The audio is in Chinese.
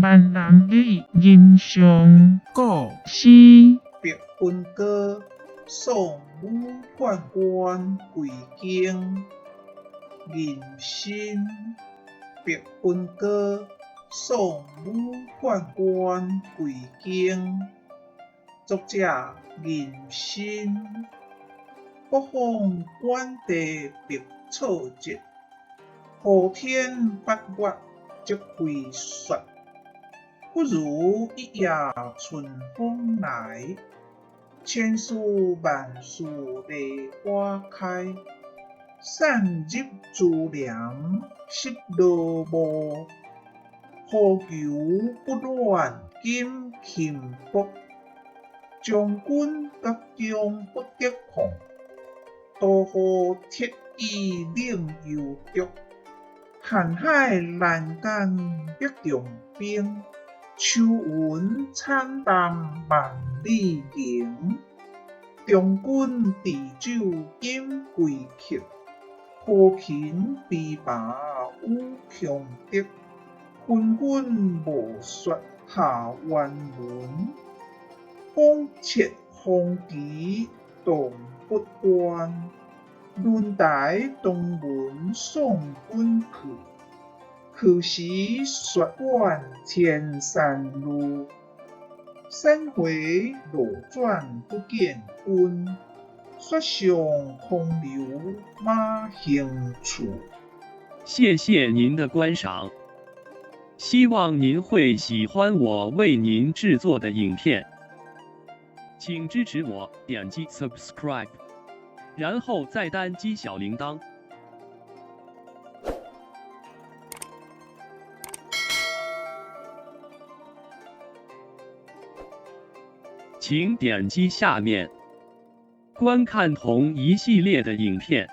万人的吟唱古诗，别分歌，送武宦官归京。人心别分歌，送武宦官归京。作者人心，北方官地别草节，好天8月即回雪。不如一夜春风来，千树万树梨花开。散入珠帘湿罗幕，何求不暖金衾帛。将军甲将不得空，渡河铁衣领犹着。瀚海阑干别重兵，秋云惨淡万里凝。中军置酒饮归客，豪情琵琶舞强敌。昏君无雪下元轮，风切风旗动不断。轮台东门送君去，去时雪晚天山路。山回路转不见君，雪上空留马行处。谢谢您的观赏，希望您会喜欢我为您制作的影片，请支持我，点击 subscribe， 然后再单击小铃铛。请点击下面观看同一系列的影片。